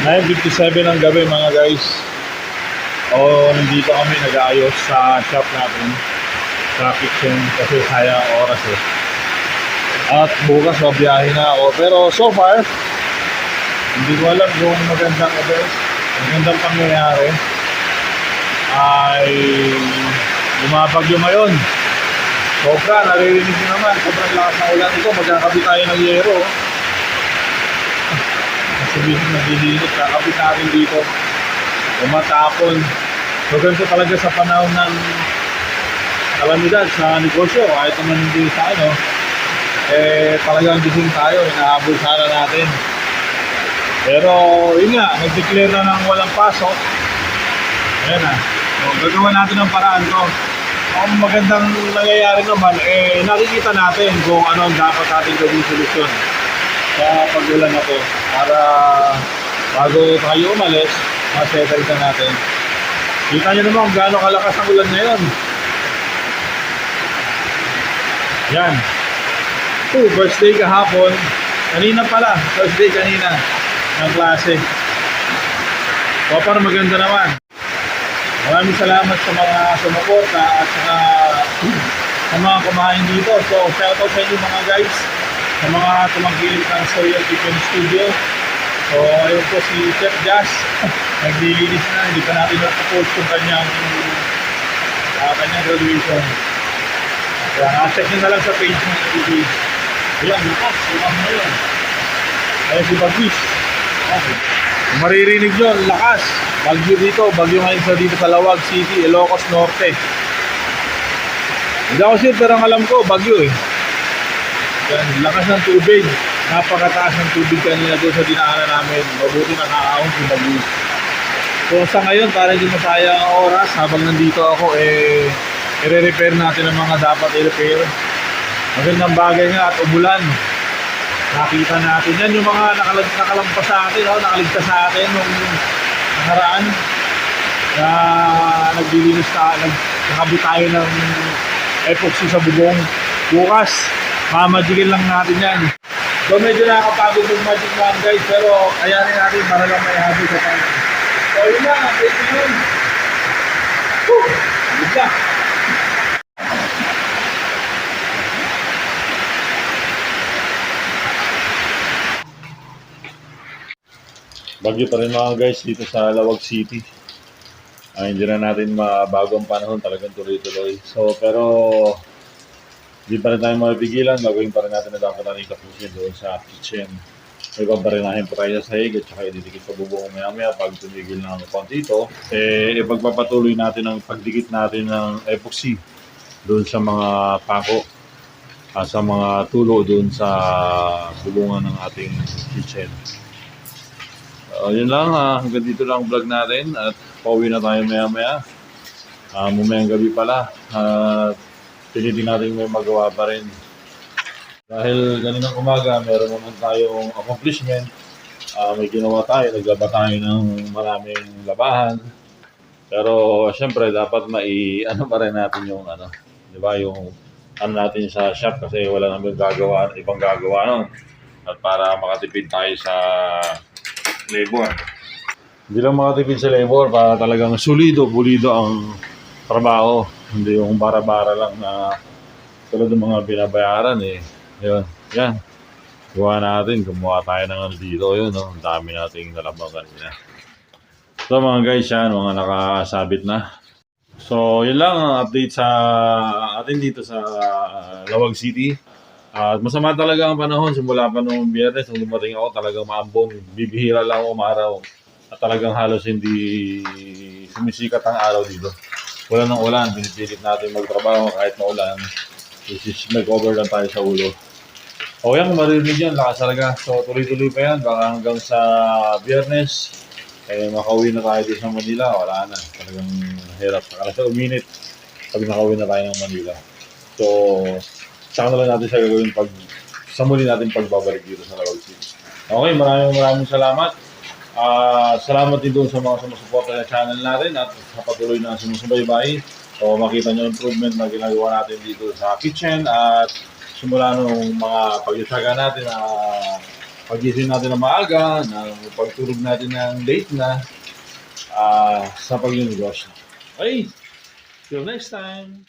9:57 ng gabi mga guys. Nandito kami nag-aayos sa shop natin, sa kitchen kasi sayang oras eh. At bukas biyahe na ako. Pero so far, hindi ko alam kung magandang pangyayari ay bumabagyo ngayon. Sobra, naririnig nyo naman, sobrang lakas ng ulan ito. Magkakabit tayo ng yero. Sabihin naglilinis, kakabit natin dito. Umatapon. So ganito talaga sa panahon ng kalamidad sa negosyo. Kahit naman hindi sa talagang gising tayo, inahabol sana natin. Pero yun nga, nag-declare na ng walang pasok. Ayan na. So gagawa natin ang paraan to. Ang magandang nangyayari naman, nakikita natin kung ano ang dapat natin gawing solusyon sa pag-ulan na to. Para bago tayo umalis, masettle ka natin. Kita nyo naman kung gaano kalakas ang ulan ngayon. Yan. First day kahapon. Kanina pala. First day kanina ng klase. So, para maganda naman. Maraming salamat sa mga sumuporta at sa mga kumain dito. So, shoutout sa inyo mga guys. Sa mga tumangkilik ng Soya Kitchen Studio. So, ayun po si Chef Jazz. Naglilinis na. Hindi pa natin na-post yung kanyang graduation. Kaya check nyo na lang sa page ng TV. Ayan, bukas. Bukas na yun. Ayan si Bagwis. Okay. Maririnig nyo, lakas. Bagyo dito. Bagyo ngayon sa dito sa Lawag City, Ilocos Norte. Hindi ako sure, pero ang alam ko, bagyo eh. Yan, lakas ng tubig. Napakataas ng tubig kanina doon sa dinaanan namin. Mabuti nakakaahon si Bagwis. So sa ngayon, para hindi masayang ang oras, habang nandito ako, i-repair natin ang mga dapat i-repair. Magandang bagay nga at umulan. Nakita natin yan, yung mga nakalampas sa atin, nakaligtas sa atin nung nakaraan na naglilinis nakabit tayo ng epoxy sa bubong. Bukas, mamagigil lang natin yan. So medyo nakakapagod yung magic man guys, pero kayanin natin para lang may habit sa tayo. So yun lang, update ko yun. Good luck! Bagyo pa rin mga guys dito sa Lawag City. Hindi na natin mabago ang panahon, talagang tuloy-tuloy. So pero hindi pa rin tayo mapigilan, gagawin pa rin natin na dapat natin kapusin doon sa kitchen. May babarinahin pa tayo sa higit, tsaka ididikit sa bubong maya-maya. Pag tumigil na ang konti ito, ipagpapatuloy natin ang pagdikit natin ng epoxy doon sa mga pako, sa mga tulo doon sa bubungan ng ating kitchen. Yun lang, hanggang dito lang ang vlog natin at pauwi na tayo maya-maya. Mamayang gabi pala. Pinitin natin may magawa pa rin. Dahil ganinang umaga, meron naman tayong accomplishment. May ginawa tayo, naglaba tayo ng maraming labahan. Pero syempre dapat pa rin natin yung di ba, yung natin sa shop kasi wala naman ibang gagawa nun. At para makatipid tayo sa labor. Hindi lang makatipid sa labor, para talagang pulido ang trabaho. Hindi yung bara-bara lang na tulad ng mga binabayaran eh. Yun, yan. Gumawa tayo ng dito. Yun, no? Ang dami nating nalabang kanina. So mga guys, yan, mga nakasabit na. So yun lang ang update sa atin dito sa Lawag City. At masama talaga ang panahon simula pa nung Biyernes nung dumating ako, talagang maambon, bibihira lang ako umaraw at talagang halos hindi sumisikat ang araw dito. Wala ng ulan, pinipilit natin magtrabaho kahit maulan, which is may cover lang tayo sa ulo. O yan, kung maririnig yan, lakas talaga. So tuloy-tuloy pa yan, baka hanggang sa Biyernes makauwi na tayo dito sa Manila. Wala na, talagang hirap, alas sa uminit pag nakauwi na tayo ng Manila. So saka na lang natin siya gagawin sa muli natin pagbabalik dito sa Lawag City. Okay, maraming salamat. Salamat din doon sa mga sumusuporta sa channel natin at sa patuloy na sumusubaybay. So makita nyo improvement na ginagawa natin dito sa kitchen at simula nung mga pag-isaga natin na pagising natin na maaga, ng pagtulog natin ng late na, sa pagnegosyo. Okay, till next time!